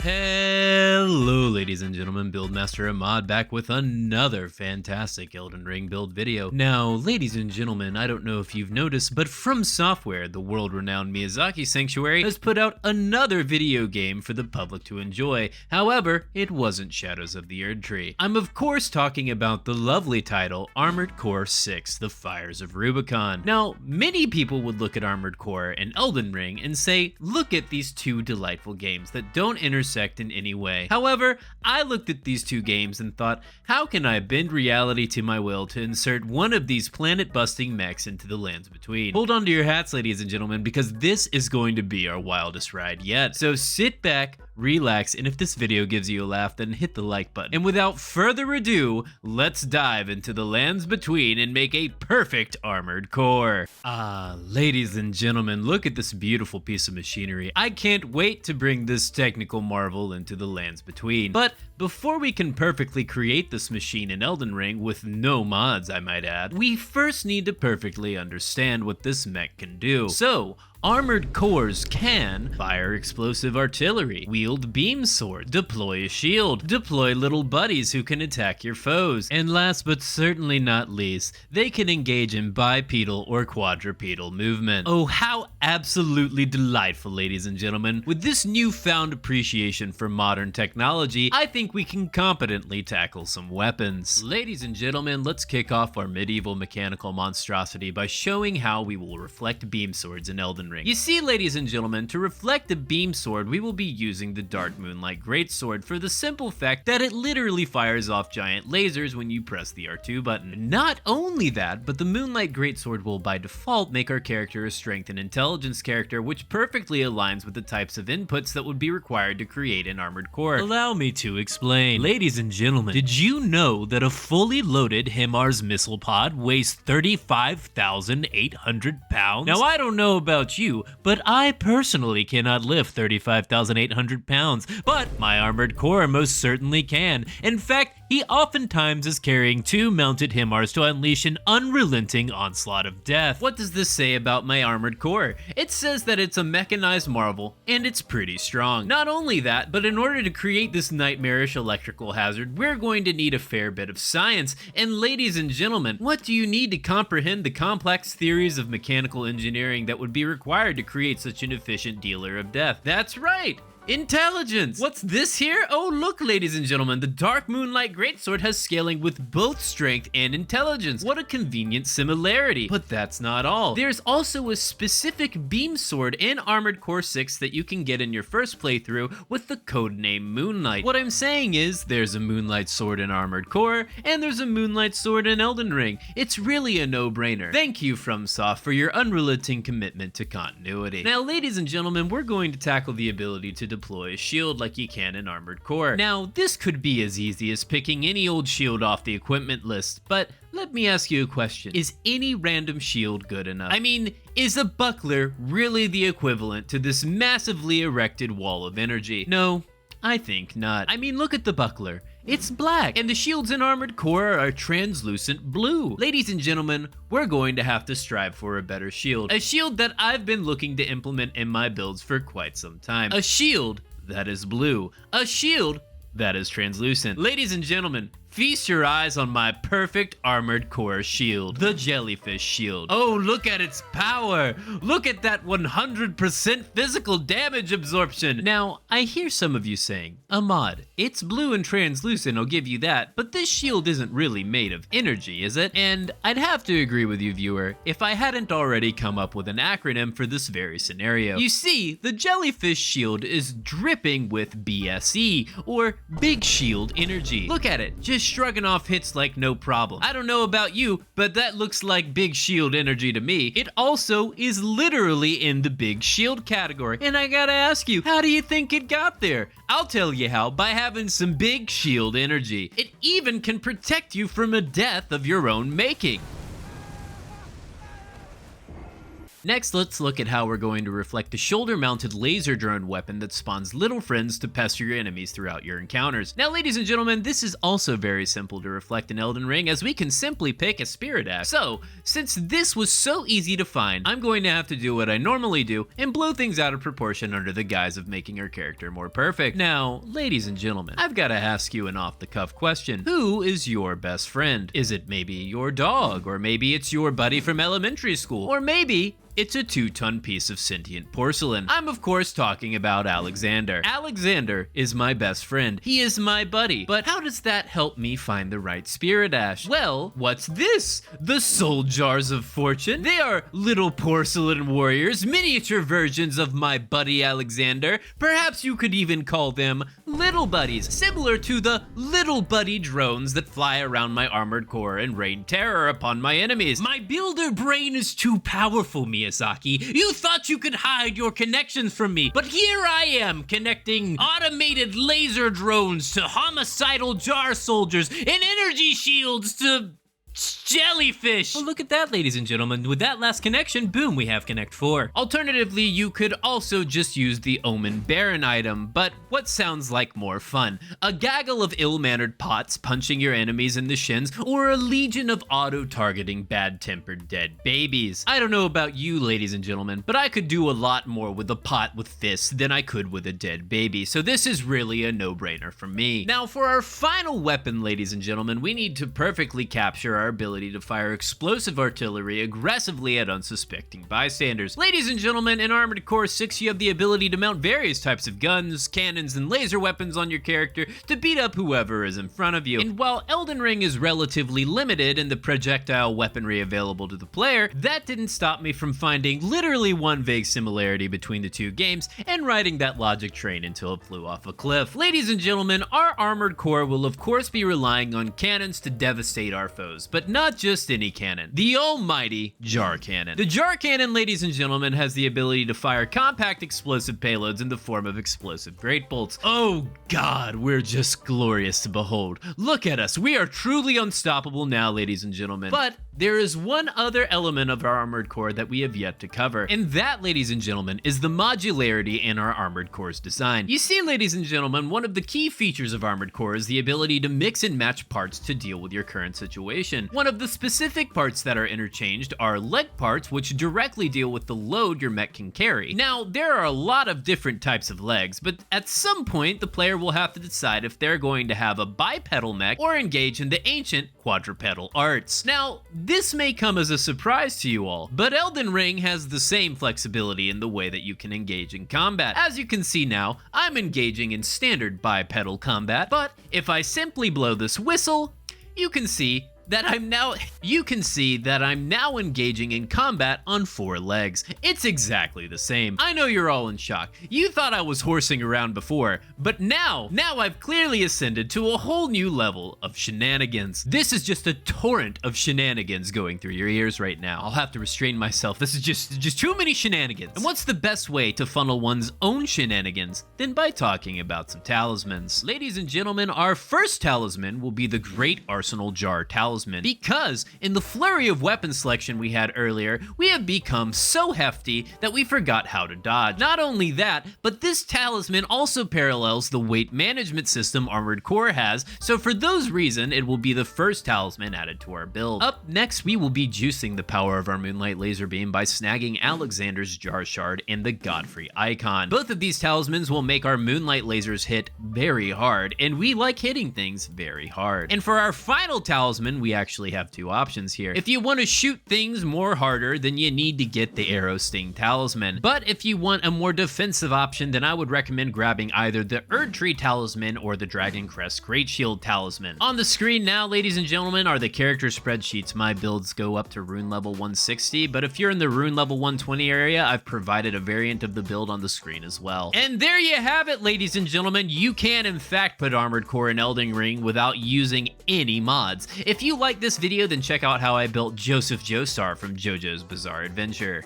Hello ladies and gentlemen, Buildmaster and Mod back with another fantastic Elden Ring build video. Now, ladies and gentlemen, I don't know if you've noticed, but Fromsoftware, the world-renowned Miyazaki sanctuary, has put out another video game for the public to enjoy. However, it wasn't Shadows of the Erdtree. I'm of course talking about the lovely title, Armored Core 6, The Fires of Rubicon. Now, many people would look at Armored Core and Elden Ring and say, look at these two delightful games that don't intersect in any way. However, I looked at these two games and thought, how can I bend reality to my will to insert one of these planet-busting mechs into the lands between? Hold on to your hats, ladies and gentlemen, because this is going to be our wildest ride yet. So sit back, relax, and if this video gives you a laugh, then hit the like button. And without further ado, let's dive into the lands between and make a perfect Armored Core. Ladies and gentlemen, look at this beautiful piece of machinery. I can't wait to bring this technical marvel into the lands between. But before we can perfectly create this machine in Elden Ring, with no mods I might add, we first need to perfectly understand what this mech can do. So, Armored Cores can fire explosive artillery, wield beam sword, deploy a shield, deploy little buddies who can attack your foes, and last but certainly not least, they can engage in bipedal or quadrupedal movement. Oh, how absolutely delightful, ladies and gentlemen. With this newfound appreciation for modern technology, I think we can competently tackle some weapons. Ladies and gentlemen, let's kick off our medieval mechanical monstrosity by showing how we will reflect beam swords in Elden Ring. You see, ladies and gentlemen, to reflect the beam sword, we will be using the Dark Moonlight Greatsword for the simple fact that it literally fires off giant lasers when you press the R2 button. Not only that, but the Moonlight Greatsword will by default make our character a strength and intelligence character, which perfectly aligns with the types of inputs that would be required to create an Armored Core. Allow me to explain. Ladies and gentlemen, did you know that a fully loaded HIMARS missile pod weighs 35,800 pounds? Now, I don't know about you, but I personally cannot lift 35,800 pounds, but my Armored Core most certainly can. In fact, he oftentimes is carrying two mounted HIMARS to unleash an unrelenting onslaught of death. What does this say about my Armored Core? It says that it's a mechanized marvel, and it's pretty strong. Not only that, but in order to create this nightmarish electrical hazard, we're going to need a fair bit of science. And ladies and gentlemen, what do you need to comprehend the complex theories of mechanical engineering that would be required to create such an efficient dealer of death? That's right! Intelligence! What's this here? Oh, look, ladies and gentlemen, the Dark Moonlight Greatsword has scaling with both strength and intelligence. What a convenient similarity. But that's not all. There's also a specific beam sword in Armored Core 6 that you can get in your first playthrough with the codename Moonlight. What I'm saying is, there's a Moonlight sword in Armored Core, and there's a Moonlight sword in Elden Ring. It's really a no-brainer. Thank you, FromSoft, for your unrelenting commitment to continuity. Now, ladies and gentlemen, we're going to tackle the ability to deploy a shield like you can in Armored Core. Now, this could be as easy as picking any old shield off the equipment list, but let me ask you a question. Is any random shield good enough? I mean, is a buckler really the equivalent to this massively erected wall of energy? No, I think not. I mean, look at the buckler. It's black, and the shields in Armored Core are translucent blue. Ladies and gentlemen, we're going to have to strive for a better shield. A shield that I've been looking to implement in my builds for quite some time. A shield that is blue. A shield that is translucent. Ladies and gentlemen, feast your eyes on my perfect Armored Core shield, the Jellyfish Shield. Oh, look at its power! Look at that 100% physical damage absorption! Now, I hear some of you saying, Ahmad, it's blue and translucent, I'll give you that, but this shield isn't really made of energy, is it? And I'd have to agree with you, viewer, if I hadn't already come up with an acronym for this very scenario. You see, the Jellyfish Shield is dripping with BSE, or Big Shield Energy. Look at it, just shrugging off hits like no problem. I don't know about you, but that looks like Big Shield Energy to me. It also is literally in the Big Shield category. And I gotta ask you, how do you think it got there? I'll tell you how, by having some Big Shield Energy. It even can protect you from a death of your own making. Next, let's look at how we're going to reflect the shoulder-mounted laser drone weapon that spawns little friends to pester your enemies throughout your encounters. Now, ladies and gentlemen, this is also very simple to reflect in Elden Ring, as we can simply pick a Spirit Axe. So, since this was so easy to find, I'm going to have to do what I normally do and blow things out of proportion under the guise of making our character more perfect. Now, ladies and gentlemen, I've got to ask you an off-the-cuff question. Who is your best friend? Is it maybe your dog? Or maybe it's your buddy from elementary school? Or maybe it's a 2-ton piece of sentient porcelain. I'm of course talking about Alexander. Alexander is my best friend. He is my buddy. But how does that help me find the right Spirit Ash? Well, what's this? The Soul Jars of Fortune? They are little porcelain warriors, miniature versions of my buddy Alexander. Perhaps you could even call them little buddies, similar to the little buddy drones that fly around my armored core and rain terror upon my enemies. My builder brain is too powerful, Miyazaki. You thought you could hide your connections from me, but here I am connecting automated laser drones to homicidal jar soldiers and energy shields to jellyfish. Well, look at that, ladies and gentlemen. With that last connection, boom, we have Connect 4. Alternatively, you could also just use the Omen Baron item, but what sounds like more fun? A gaggle of ill-mannered pots punching your enemies in the shins, or a legion of auto-targeting bad-tempered dead babies. I don't know about you, ladies and gentlemen, but I could do a lot more with a pot with fists than I could with a dead baby, so this is really a no-brainer for me. Now, for our final weapon, ladies and gentlemen, we need to perfectly capture our ability to fire explosive artillery aggressively at unsuspecting bystanders. Ladies and gentlemen, in Armored Core 6, you have the ability to mount various types of guns, cannons, and laser weapons on your character to beat up whoever is in front of you. And while Elden Ring is relatively limited in the projectile weaponry available to the player, that didn't stop me from finding literally one vague similarity between the two games and riding that logic train until it flew off a cliff. Ladies and gentlemen, our Armored Core will of course be relying on cannons to devastate our foes, but not just any cannon, the almighty Jar Cannon. The Jar Cannon, ladies and gentlemen, has the ability to fire compact explosive payloads in the form of explosive great bolts. Oh God, we're just glorious to behold. Look at us, we are truly unstoppable now, ladies and gentlemen. But there is one other element of our Armored Core that we have yet to cover, and that, ladies and gentlemen, is the modularity in our Armored Core's design. You see, ladies and gentlemen, one of the key features of Armored Core is the ability to mix and match parts to deal with your current situation. One of the specific parts that are interchanged are leg parts, which directly deal with the load your mech can carry. Now, there are a lot of different types of legs, but at some point, the player will have to decide if they're going to have a bipedal mech or engage in the ancient quadrupedal arts. Now, this may come as a surprise to you all, but Elden Ring has the same flexibility in the way that you can engage in combat. As you can see now, I'm engaging in standard bipedal combat, but if I simply blow this whistle, you can see that I'm now engaging in combat on 4 legs. It's exactly the same. I know you're all in shock. You thought I was horsing around before, but now I've clearly ascended to a whole new level of shenanigans. This is just a torrent of shenanigans going through your ears right now. I'll have to restrain myself. This is just too many shenanigans. And what's the best way to funnel one's own shenanigans than by talking about some talismans? Ladies and gentlemen, our first talisman will be the Great Arsenal Jar Talisman. Because in the flurry of weapon selection we had earlier, we have become so hefty that we forgot how to dodge. Not only that, but this talisman also parallels the weight management system Armored Core has, so for those reasons, it will be the first talisman added to our build. Up next, we will be juicing the power of our Moonlight Laser Beam by snagging Alexander's Jar Shard and the Godfrey Icon. Both of these talismans will make our Moonlight lasers hit very hard, and we like hitting things very hard. And for our final talisman, we actually have 2 options here. If you want to shoot things more harder, then you need to get the Arrow Sting Talisman. But if you want a more defensive option, then I would recommend grabbing either the Erdtree Talisman or the Dragon Crest Great Shield Talisman. On the screen now, ladies and gentlemen, are the character spreadsheets. My builds go up to rune level 160, but if you're in the rune level 120 area, I've provided a variant of the build on the screen as well. And there you have it, ladies and gentlemen. You can in fact put Armored Core in Elden Ring without using any mods. If you like this video, then check out how I built Joseph Joestar from JoJo's Bizarre Adventure.